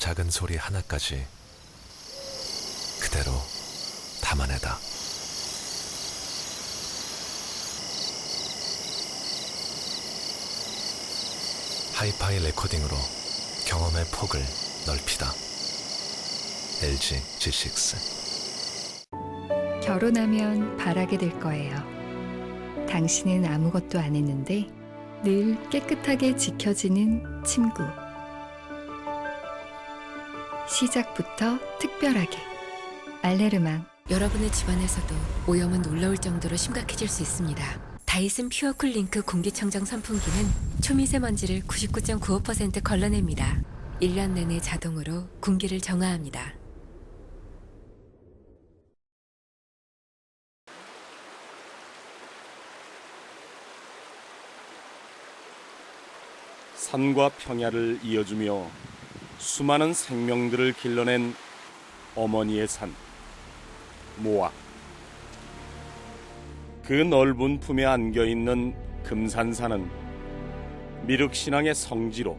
작은 소리 하나까지 그대로 담아내다. 하이파이 레코딩으로 경험의 폭을 넓히다. LG G6. 결혼하면 바라게 될 거예요. 당신은 아무것도 안 했는데 늘 깨끗하게 지켜지는 침구. 시작부터 특별하게. 알레르망. 여러분의 집안에서도 오염은 놀라울 정도로 심각해질 수 있습니다. 다이슨 퓨어 쿨링크 공기청정 선풍기는 초미세먼지를 99.95% 걸러냅니다. 1년 내내 자동으로 공기를 정화합니다. 산과 평야를 이어주며 수많은 생명들을 길러낸 어머니의 산, 모악. 그 넓은 품에 안겨있는 금산산은 미륵신앙의 성지로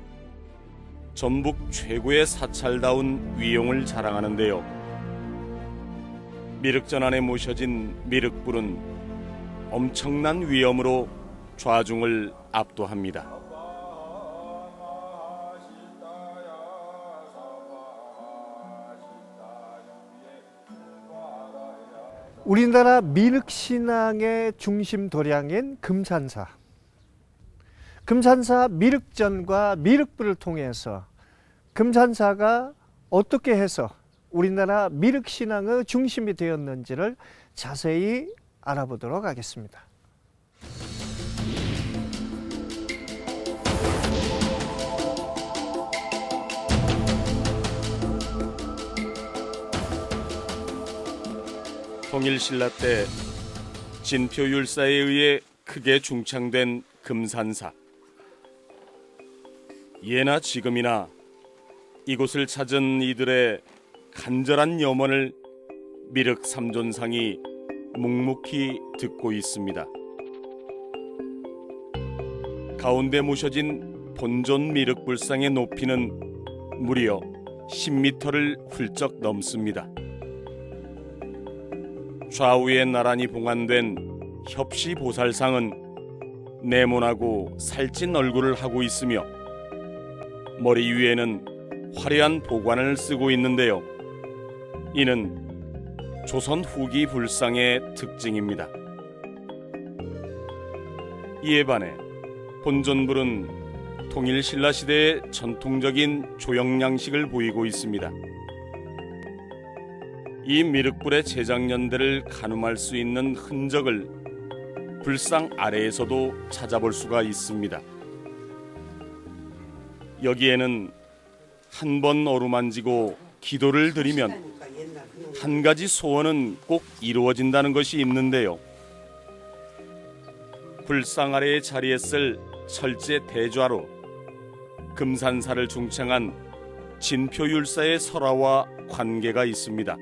전북 최고의 사찰다운 위용을 자랑하는데요. 미륵전 안에 모셔진 미륵불은 엄청난 위엄으로 좌중을 압도합니다. 우리나라 미륵신앙의 중심 도량인 금산사. 금산사 미륵전과 미륵불을 통해서 금산사가 어떻게 해서 우리나라 미륵신앙의 중심이 되었는지를 자세히 알아보도록 하겠습니다. 통일신라 때 진표율사에 의해 크게 중창된 금산사. 예나 지금이나 이곳을 찾은 이들의 간절한 염원을 미륵 삼존상이 묵묵히 듣고 있습니다. 가운데 모셔진 본존 미륵불상의 높이는 무려 10m를 훌쩍 넘습니다. 좌우에 나란히 봉안된 협시보살상은 네모나고 살찐 얼굴을 하고 있으며 머리 위에는 화려한 보관을 쓰고 있는데요. 이는 조선 후기 불상의 특징입니다. 이에 반해 본존불은 통일신라 시대의 전통적인 조형 양식을 보이고 있습니다. 이 미륵불의 제작 연대를 가늠할 수 있는 흔적을 불상 아래에서도 찾아볼 수가 있습니다. 여기에는 한 번 어루만지고 기도를 드리면 한 가지 소원은 꼭 이루어진다는 것이 있는데요. 불상 아래의 자리에 쓸 철제 대좌로 금산사를 중창한 진표율사의 설화와 관계가 있습니다.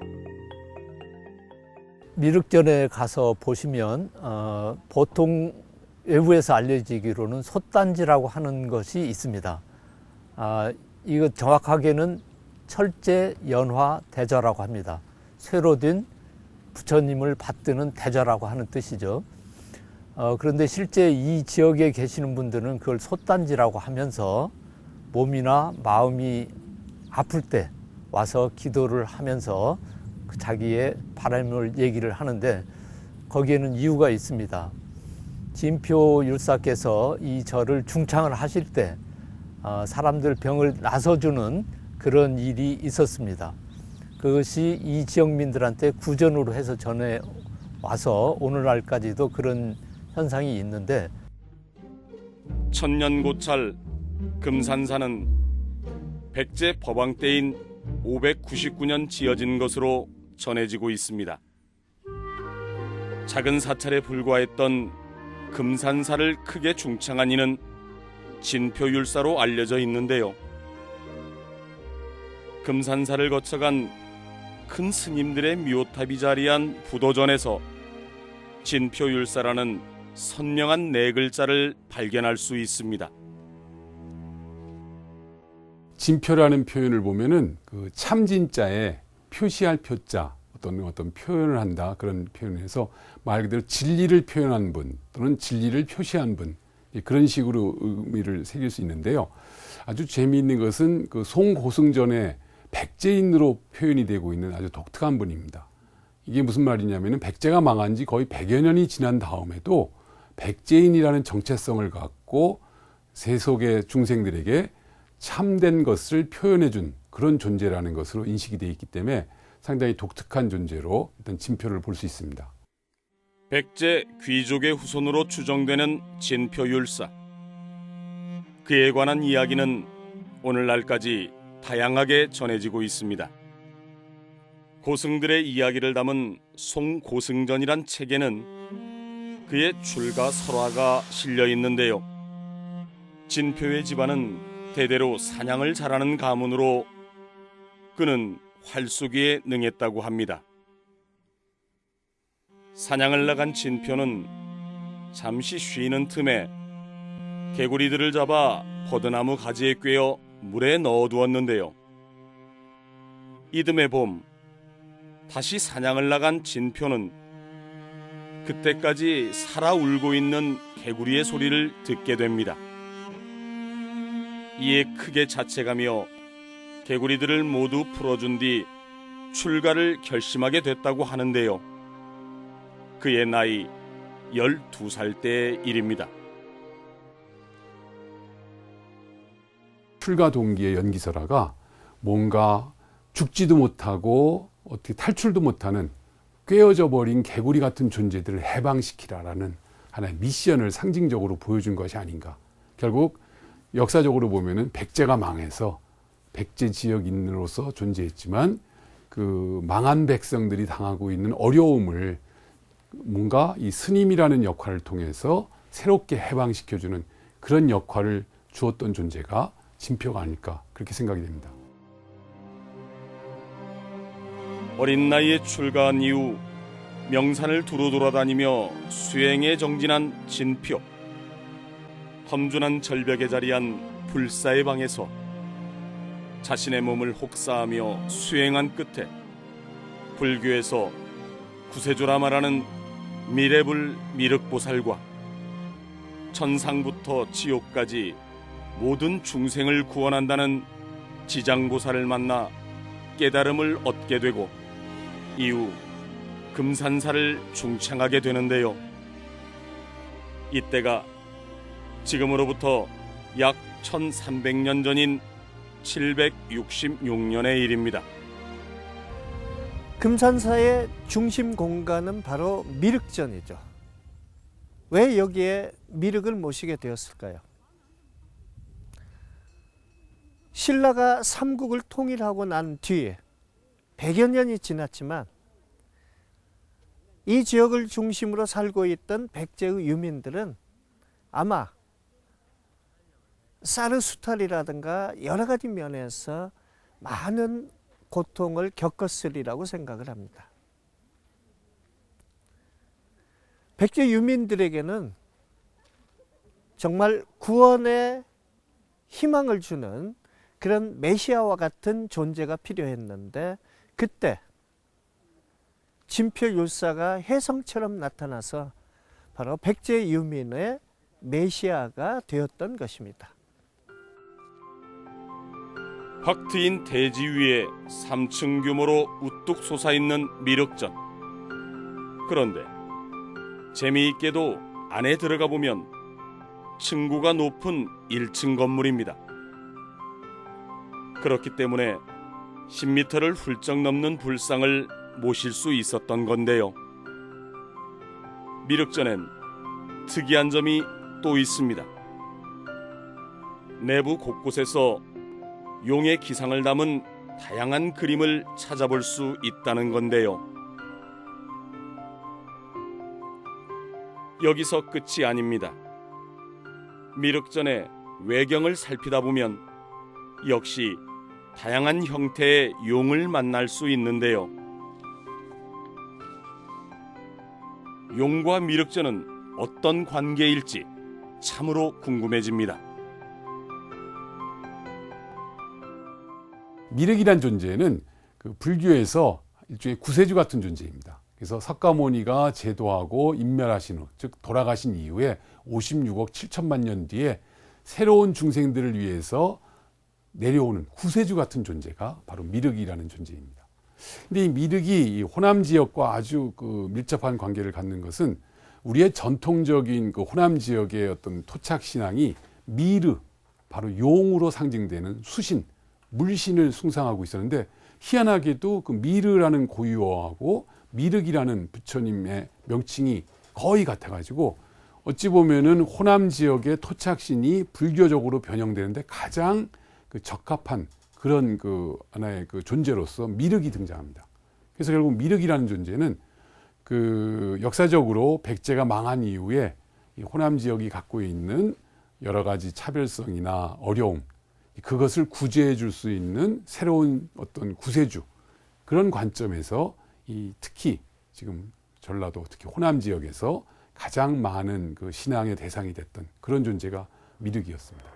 미륵전에 가서 보시면 보통 외부에서 알려지기로는 솥단지라고 하는 것이 있습니다. 이거 정확하게는 철제 연화 대좌라고 합니다. 쇠로 된 부처님을 받드는 대좌라고 하는 뜻이죠. 그런데 실제 이 지역에 계시는 분들은 그걸 솥단지라고 하면서 몸이나 마음이 아플 때 와서 기도를 하면서 자기의 바람을 얘기를 하는데 거기에는 이유가 있습니다. 진표 율사께서 이 절을 중창을 하실 때 사람들 병을 나서주는 그런 일이 있었습니다. 그것이 이 지역민들한테 구전으로 해서 전해 와서 오늘날까지도 그런 현상이 있는데, 천년고찰 금산사는 백제 법왕 때인 599년 지어진 것으로 전해지고 있습니다. 작은 사찰에 불과했던 금산사를 크게 중창한 이는 진표율사로 알려져 있는데요. 금산사를 거쳐간 큰 스님들의 묘탑이 자리한 부도전에서 진표율사라는 선명한 네 글자를 발견할 수 있습니다. 진표라는 표현을 보면은 그 참진자에 표시할 표자 어떤 표현을 한다 그런 표현을 해서 말 그대로 진리를 표현한 분 또는 진리를 표시한 분 그런 식으로 의미를 새길 수 있는데요. 아주 재미있는 것은 그 송고승전의 백제인으로 표현이 되고 있는 아주 독특한 분입니다. 이게 무슨 말이냐면은 백제가 망한 지 거의 100여 년이 지난 다음에도 백제인이라는 정체성을 갖고 세속의 중생들에게 참된 것을 표현해준 그런 존재라는 것으로 인식이 되어 있기 때문에 상당히 독특한 존재로 일단 진표를 볼 수 있습니다. 백제 귀족의 후손으로 추정되는 진표율사. 그에 관한 이야기는 오늘날까지 다양하게 전해지고 있습니다. 고승들의 이야기를 담은 송고승전이란 책에는 그의 출가 설화가 실려 있는데요. 진표의 집안은 대대로 사냥을 잘하는 가문으로 그는 활쏘기에 능했다고 합니다. 사냥을 나간 진표는 잠시 쉬는 틈에 개구리들을 잡아 버드나무 가지에 꿰어 물에 넣어두었는데요. 이듬해 봄 다시 사냥을 나간 진표는 그때까지 살아 울고 있는 개구리의 소리를 듣게 됩니다. 이에 크게 자책하며 개구리들을 모두 풀어준 뒤 출가를 결심하게 됐다고 하는데요. 그의 나이 12살 때의 일입니다. 출가 동기의 연기설화가 뭔가 죽지도 못하고 어떻게 탈출도 못하는 꿰어져 버린 개구리 같은 존재들을 해방시키라라는 하나의 미션을 상징적으로 보여준 것이 아닌가. 결국 역사적으로 보면은 백제가 망해서 백제 지역인으로서 존재했지만 그 망한 백성들이 당하고 있는 어려움을 뭔가 이 스님이라는 역할을 통해서 새롭게 해방시켜주는 그런 역할을 주었던 존재가 진표가 아닐까 그렇게 생각이 됩니다. 어린 나이에 출가한 이후 명산을 두루 돌아다니며 수행에 정진한 진표. 험준한 절벽에 자리한 불사의 방에서 자신의 몸을 혹사하며 수행한 끝에 불교에서 구세주라 말하는 미래불 미륵보살과 천상부터 지옥까지 모든 중생을 구원한다는 지장보살을 만나 깨달음을 얻게 되고 이후 금산사를 중창하게 되는데요. 이때가 지금으로부터 약 1300년 전인 766년의 일입니다. 금산사의 중심 공간은 바로 미륵전이죠. 왜 여기에 미륵을 모시게 되었을까요? 신라가 삼국을 통일하고 난 뒤에 100여 년이 지났지만 이 지역을 중심으로 살고 있던 백제의 유민들은 아마 사르수탈이라든가 여러 가지 면에서 많은 고통을 겪었으리라고 생각을 합니다. 백제 유민들에게는 정말 구원의 희망을 주는 그런 메시아와 같은 존재가 필요했는데 그때 진표율사가 혜성처럼 나타나서 바로 백제 유민의 메시아가 되었던 것입니다. 확 트인 대지 위에 3층 규모로 우뚝 솟아있는 미륵전. 그런데 재미있게도 안에 들어가 보면 층고가 높은 1층 건물입니다. 그렇기 때문에 10m를 훌쩍 넘는 불상을 모실 수 있었던 건데요. 미륵전엔 특이한 점이 또 있습니다. 내부 곳곳에서 용의 기상을 담은 다양한 그림을 찾아볼 수 있다는 건데요. 여기서 끝이 아닙니다. 미륵전의 외경을 살피다 보면 역시 다양한 형태의 용을 만날 수 있는데요. 용과 미륵전은 어떤 관계일지 참으로 궁금해집니다. 미륵이란 존재는 그 불교에서 일종의 구세주 같은 존재입니다. 그래서 석가모니가 제도하고 인멸하신 후, 즉 돌아가신 이후에 56억 7천만 년 뒤에 새로운 중생들을 위해서 내려오는 구세주 같은 존재가 바로 미륵이라는 존재입니다. 근데 이 미륵이 이 호남 지역과 아주 그 밀접한 관계를 갖는 것은 우리의 전통적인 그 호남 지역의 어떤 토착 신앙이 미르, 바로 용으로 상징되는 수신, 물신을 숭상하고 있었는데 희한하게도 그 미르라는 고유어하고 미륵이라는 부처님의 명칭이 거의 같아가지고 어찌 보면은 호남 지역의 토착신이 불교적으로 변형되는데 가장 그 적합한 그런 그 하나의 그 존재로서 미륵이 등장합니다. 그래서 결국 미륵이라는 존재는 그 역사적으로 백제가 망한 이후에 이 호남 지역이 갖고 있는 여러 가지 차별성이나 어려움, 그것을 구제해 줄 수 있는 새로운 어떤 구세주, 그런 관점에서 이 특히 지금 전라도 특히 호남 지역에서 가장 많은 그 신앙의 대상이 됐던 그런 존재가 미륵이었습니다.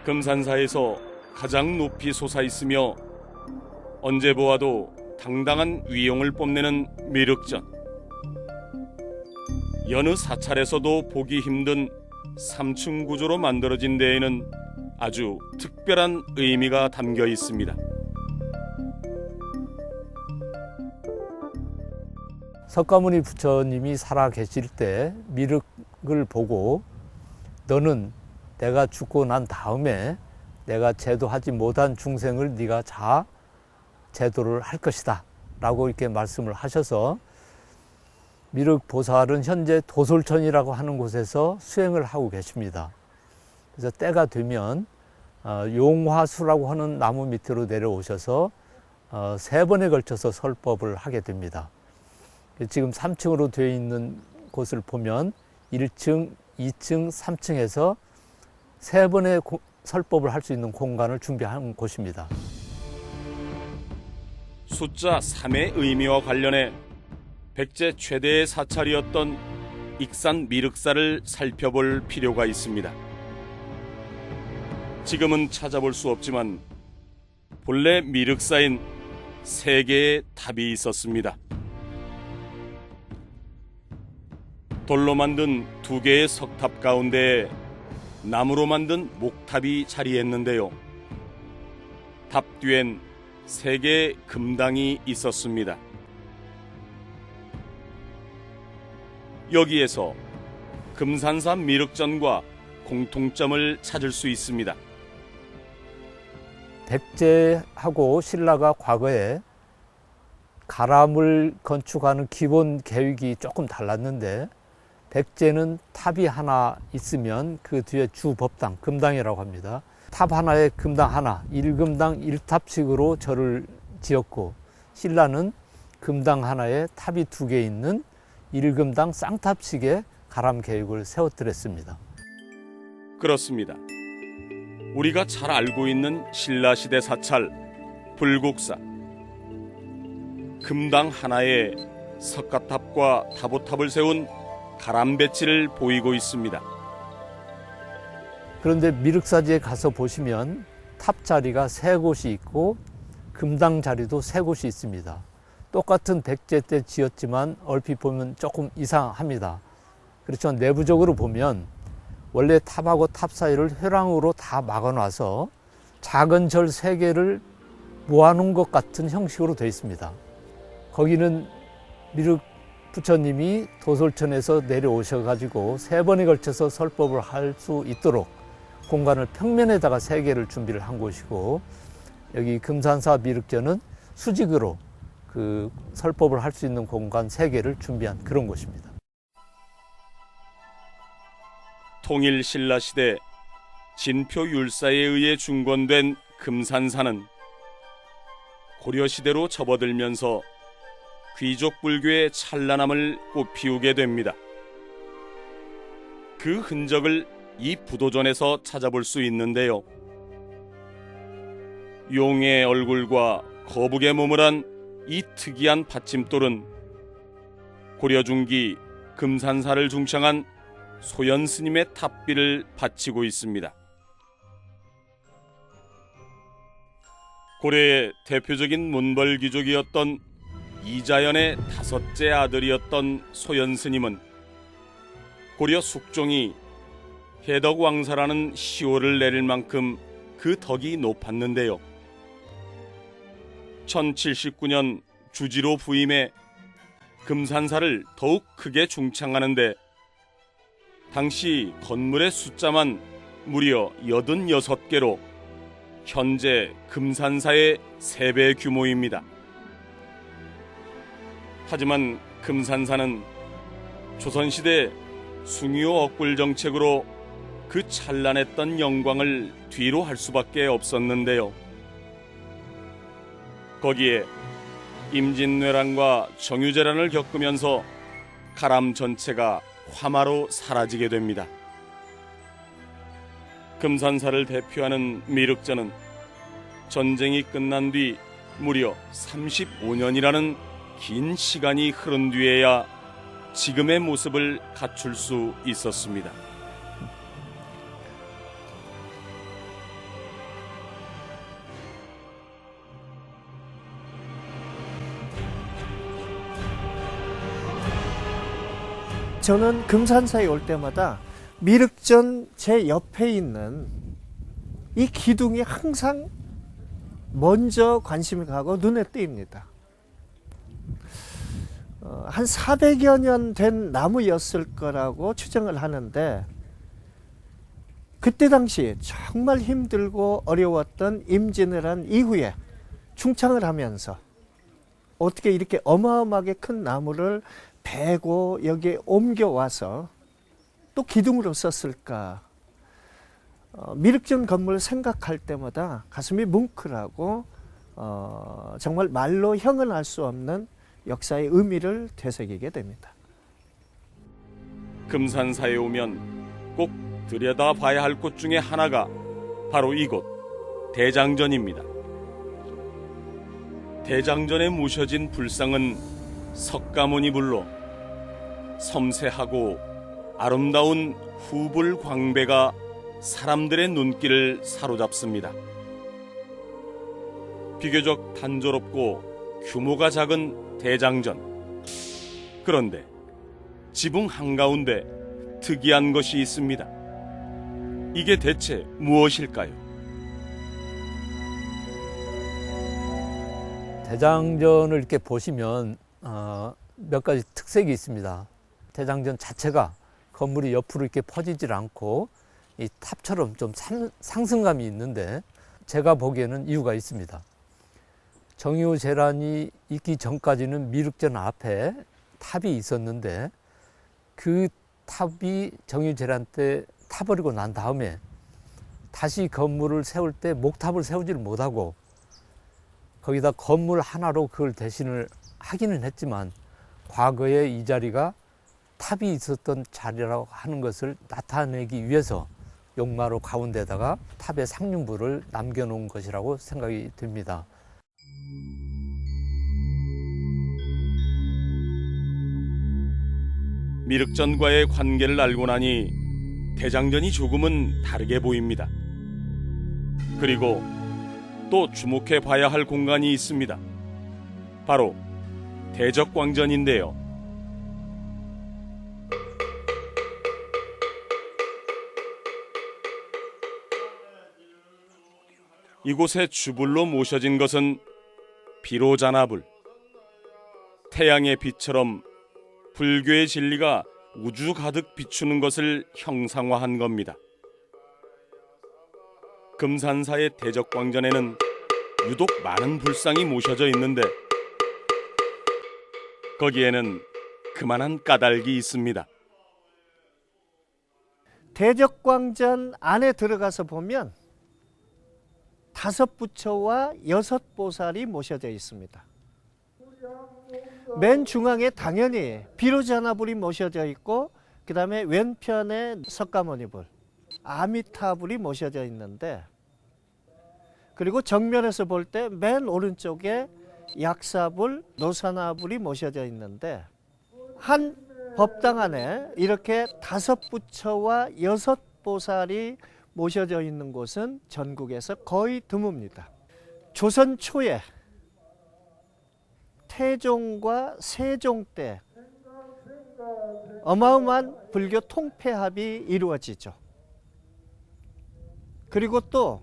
금산사에서 가장 높이 솟아 있으며 언제 보아도 당당한 위용을 뽐내는 미륵전. 여느 사찰에서도 보기 힘든 3층 구조로 만들어진 데에는 아주 특별한 의미가 담겨 있습니다. 석가모니 부처님이 살아 계실 때 미륵을 보고 너는 내가 죽고 난 다음에 내가 제도하지 못한 중생을 네가 다 제도를 할 것이다 라고 이렇게 말씀을 하셔서 미륵 보살은 현재 도솔천이라고 하는 곳에서 수행을 하고 계십니다. 그래서 때가 되면 용화수라고 하는 나무 밑으로 내려오셔서 3번에 걸쳐서 설법을 하게 됩니다. 지금 3층으로 되어 있는 곳을 보면 1층, 2층, 3층에서 3번의 설법을 할 수 있는 공간을 준비한 곳입니다. 숫자 3의 의미와 관련해 백제 최대의 사찰이었던 익산 미륵사를 살펴볼 필요가 있습니다. 지금은 찾아볼 수 없지만 본래 미륵사인 3개의 탑이 있었습니다. 돌로 만든 2개의 석탑 가운데에 나무로 만든 목탑이 자리했는데요. 탑 뒤엔 3개의 금당이 있었습니다. 여기에서 금산사 미륵전과 공통점을 찾을 수 있습니다. 백제하고 신라가 과거에 가람을 건축하는 기본 계획이 조금 달랐는데 백제는 탑이 하나 있으면 그 뒤에 주법당, 금당이라고 합니다. 탑 하나에 금당 하나, 1금당 1탑식으로 절을 지었고 신라는 금당 하나에 탑이 2개 있는 1금당 쌍탑식의 가람 계획을 세웠더랬습니다. 그렇습니다. 우리가 잘 알고 있는 신라시대 사찰 불국사. 금당 하나에 석가탑과 타보탑을 세운 가람배치를 보이고 있습니다. 그런데 미륵사지에 가서 보시면 탑 자리가 3곳이 있고 금당 자리도 3곳이 있습니다. 똑같은 백제 때 지었지만 얼핏 보면 조금 이상합니다. 그렇지만 내부적으로 보면 원래 탑하고 탑 사이를 회랑으로 다 막아놔서 작은 절 3개를 모아놓은 것 같은 형식으로 되어 있습니다. 거기는 미륵 부처님이 도솔천에서 내려오셔가지고 3번에 걸쳐서 설법을 할 수 있도록 공간을 평면에다가 3개를 준비를 한 곳이고 여기 금산사 미륵전은 수직으로 그 설법을 할 수 있는 공간 3개를 준비한 그런 곳입니다. 통일 신라시대 진표 율사에 의해 중건된 금산사는 고려시대로 접어들면서 귀족 불교의 찬란함을 꽃피우게 됩니다. 그 흔적을 이 부도전에서 찾아볼 수 있는데요. 용의 얼굴과 거북의 몸을 한 이 특이한 받침돌은 고려 중기 금산사를 중창한 소연 스님의 탑비를 바치고 있습니다. 고려의 대표적인 문벌귀족이었던 이자연의 5째 아들이었던 소연스님은 고려 숙종이 해덕왕사라는 시호를 내릴 만큼 그 덕이 높았는데요. 1079년 주지로 부임해 금산사를 더욱 크게 중창하는데 당시 건물의 숫자만 무려 86개로 현재 금산사의 3배 규모입니다. 하지만 금산사는 조선시대 숭유 억굴 정책으로 그 찬란했던 영광을 뒤로 할 수밖에 없었는데요. 거기에 임진왜란과 정유재란을 겪으면서 가람 전체가 화마로 사라지게 됩니다. 금산사를 대표하는 미륵전은 전쟁이 끝난 뒤 무려 35년이라는 긴 시간이 흐른 뒤에야 지금의 모습을 갖출 수 있었습니다. 저는 금산사에 올 때마다 미륵전 제 옆에 있는 이 기둥이 항상 먼저 관심이 가고 눈에 띄입니다. 한 400여 년 된 나무였을 거라고 추정을 하는데 그때 당시 정말 힘들고 어려웠던 임진왜란 이후에 충창을 하면서 어떻게 이렇게 어마어마하게 큰 나무를 베고 여기에 옮겨와서 또 기둥으로 썼을까. 미륵전 건물을 생각할 때마다 가슴이 뭉클하고 정말 말로 형언할 수 없는 역사의 의미를 되새기게 됩니다. 금산사에 오면 꼭 들여다봐야 할 곳 중에 하나가 바로 이곳 대장전입니다. 대장전에 모셔진 불상은 석가모니 불로 섬세하고 아름다운 후불 광배가 사람들의 눈길을 사로잡습니다. 비교적 단조롭고 규모가 작은 대장전. 그런데 지붕 한가운데 특이한 것이 있습니다. 이게 대체 무엇일까요? 대장전을 이렇게 보시면 몇 가지 특색이 있습니다. 대장전 자체가 건물이 옆으로 이렇게 퍼지질 않고 이 탑처럼 좀 상승감이 있는데 제가 보기에는 이유가 있습니다. 정유재란이 있기 전까지는 미륵전 앞에 탑이 있었는데 그 탑이 정유재란 때 타버리고 난 다음에 다시 건물을 세울 때 목탑을 세우지를 못하고 거기다 건물 하나로 그걸 대신을 하기는 했지만 과거에 이 자리가 탑이 있었던 자리라고 하는 것을 나타내기 위해서 용마루 가운데다가 탑의 상륜부를 남겨놓은 것이라고 생각이 듭니다. 미륵전과의 관계를 알고 나니 대장전이 조금은 다르게 보입니다. 그리고 또 주목해 봐야 할 공간이 있습니다. 바로 대적광전인데요. 이곳에 주불로 모셔진 것은 비로자나불. 태양의 빛처럼 불교의 진리가 우주 가득 비추는 것을 형상화한 겁니다. 금산사의 대적광전에는 유독 많은 불상이 모셔져 있는데 거기에는 그만한 까닭이 있습니다. 대적광전 안에 들어가서 보면 5부처와 6보살이 모셔져 있습니다. 맨 중앙에 당연히 비로자나불이 모셔져 있고 그 다음에 왼편에 석가모니불, 아미타불이 모셔져 있는데 그리고 정면에서 볼 때 맨 오른쪽에 약사불, 노사나불이 모셔져 있는데 한 법당 안에 이렇게 5부처와 6보살이 모셔져 있는 곳은 전국에서 거의 드뭅니다. 조선 초에 태종과 세종 때 어마어마한 불교 통폐합이 이루어지죠. 그리고 또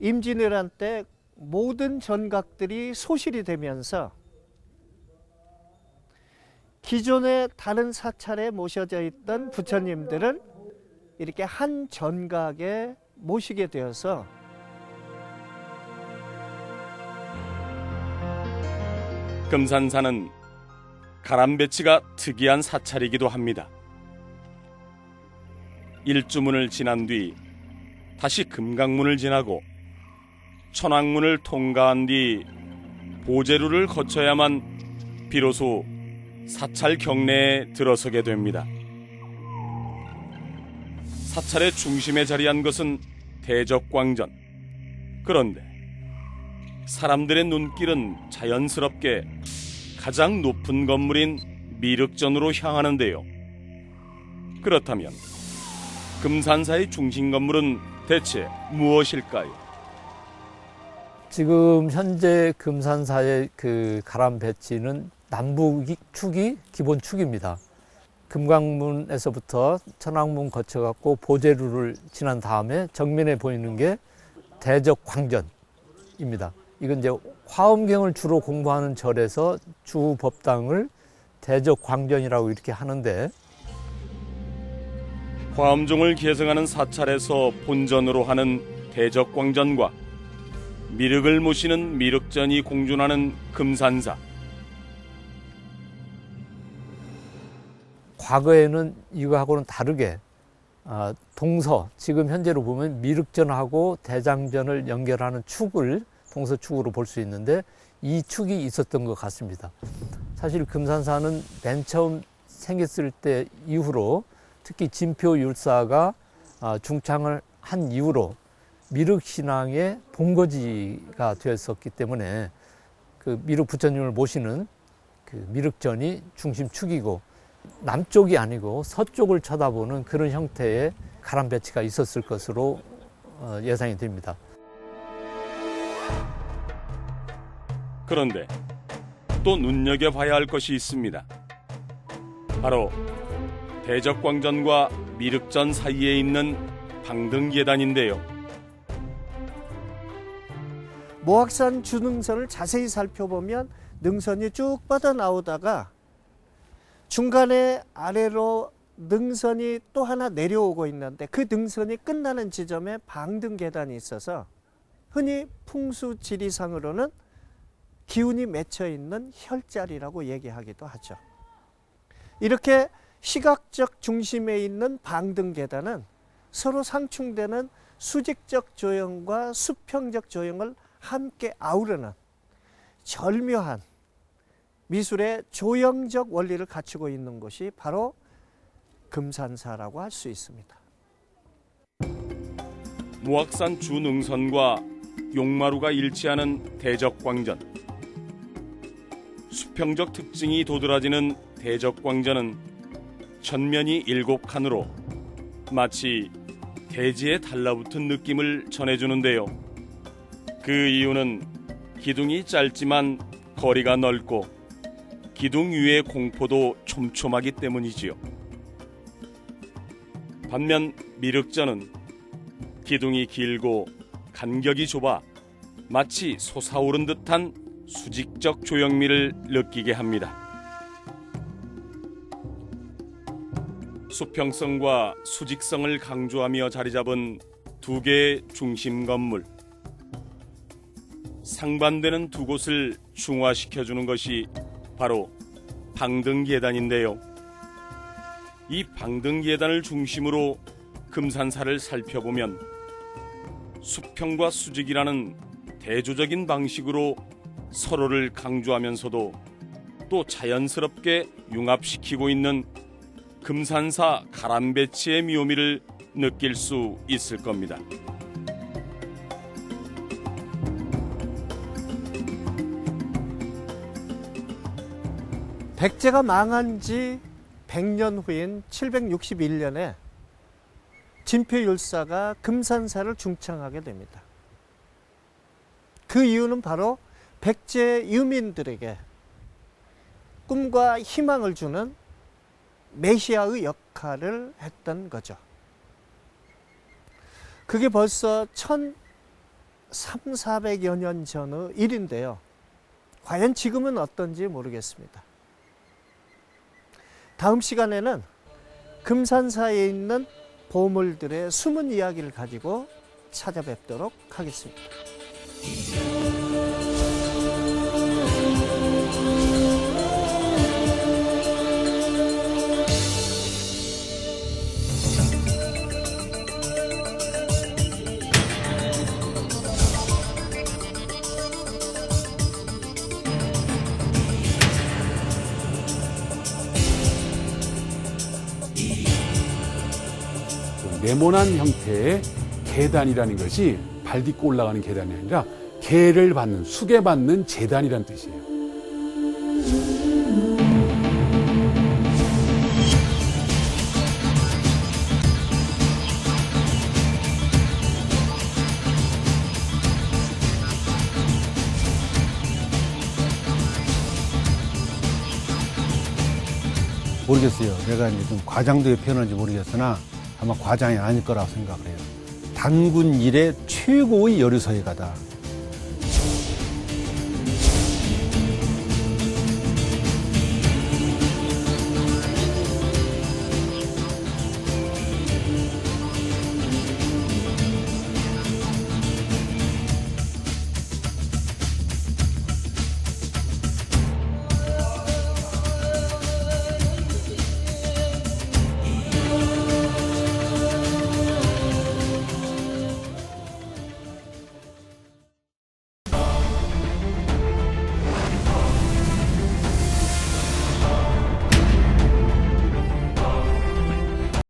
임진왜란 때 모든 전각들이 소실이 되면서 기존의 다른 사찰에 모셔져 있던 부처님들을 이렇게 한 전각에 모시게 되어서 금산사는 가람배치가 특이한 사찰이기도 합니다. 일주문을 지난 뒤 다시 금강문을 지나고 천왕문을 통과한 뒤 보제루를 거쳐야만 비로소 사찰 경내에 들어서게 됩니다. 사찰의 중심에 자리한 것은 대적광전. 그런데 사람들의 눈길은 자연스럽게 가장 높은 건물인 미륵전으로 향하는데요. 그렇다면 금산사의 중심 건물은 대체 무엇일까요? 지금 현재 금산사의 그 가람 배치는 남북 축이 기본 축입니다. 금강문에서부터 천왕문 거쳐갖고 보제루를 지난 다음에 정면에 보이는 게 대적광전입니다. 이건 이제 화엄경을 주로 공부하는 절에서 주 법당을 대적광전이라고 이렇게 하는데, 화엄종을 계승하는 사찰에서 본전으로 하는 대적광전과 미륵을 모시는 미륵전이 공존하는 금산사. 과거에는 이거하고는 다르게 동서, 지금 현재로 보면 미륵전하고 대장전을 연결하는 축을 동서축으로 볼 수 있는데 이 축이 있었던 것 같습니다. 사실 금산사는 맨 처음 생겼을 때 이후로 특히 진표율사가 중창을 한 이후로 미륵신앙의 본거지가 되었었기 때문에 그 미륵 부처님을 모시는 그 미륵전이 중심축이고 남쪽이 아니고 서쪽을 쳐다보는 그런 형태의 가람 배치가 있었을 것으로 예상이 됩니다. 그런데 또 눈여겨봐야 할 것이 있습니다. 바로 대적광전과 미륵전 사이에 있는 방등계단인데요. 모악산 주능선을 자세히 살펴보면 능선이 쭉 뻗어나오다가 중간에 아래로 능선이 또 하나 내려오고 있는데 그 능선이 끝나는 지점에 방등계단이 있어서 흔히 풍수지리상으로는 기운이 맺혀 있는 혈자리라고 얘기하기도 하죠. 이렇게 시각적 중심에 있는 방등계단은 서로 상충되는 수직적 조형과 수평적 조형을 함께 아우르는 절묘한 미술의 조형적 원리를 갖추고 있는 곳이 바로 금산사라고 할 수 있습니다. 모악산 주능선과 용마루가 일치하는 대적광전. 수평적 특징이 도드라지는 대적광전은 전면이 7칸으로 마치 대지에 달라붙은 느낌을 전해주는데요. 그 이유는 기둥이 짧지만 거리가 넓고 기둥 위의 공포도 촘촘하기 때문이지요. 반면 미륵전은 기둥이 길고 간격이 좁아 마치 솟아오른 듯한 수직적 조형미를 느끼게 합니다. 수평성과 수직성을 강조하며 자리잡은 두 개의 중심 건물. 상반되는 두 곳을 중화시켜주는 것이 바로 방등계단인데요. 이 방등계단을 중심으로 금산사를 살펴보면 수평과 수직이라는 대조적인 방식으로 서로를 강조하면서도 또 자연스럽게 융합시키고 있는 금산사 가람배치의 묘미를 느낄 수 있을 겁니다. 백제가 망한 지 100년 후인 761년에 진표율사가 금산사를 중창하게 됩니다. 그 이유는 바로 백제 유민들에게 꿈과 희망을 주는 메시아의 역할을 했던 거죠. 그게 벌써 1300~400여 년 전의 일인데요. 과연 지금은 어떤지 모르겠습니다. 다음 시간에는 금산사에 있는 보물들의 숨은 이야기를 가지고 찾아뵙도록 하겠습니다. 네모난 형태의 계단이라는 것이 발 딛고 올라가는 계단이 아니라 계를 받는, 수계받는 제단이라는 뜻이에요. 모르겠어요. 내가 이제 좀 과장되게 표현하는지 모르겠으나 아마 과장이 아닐 거라고 생각을 해요. 단군 이래 최고의 여류서예가다.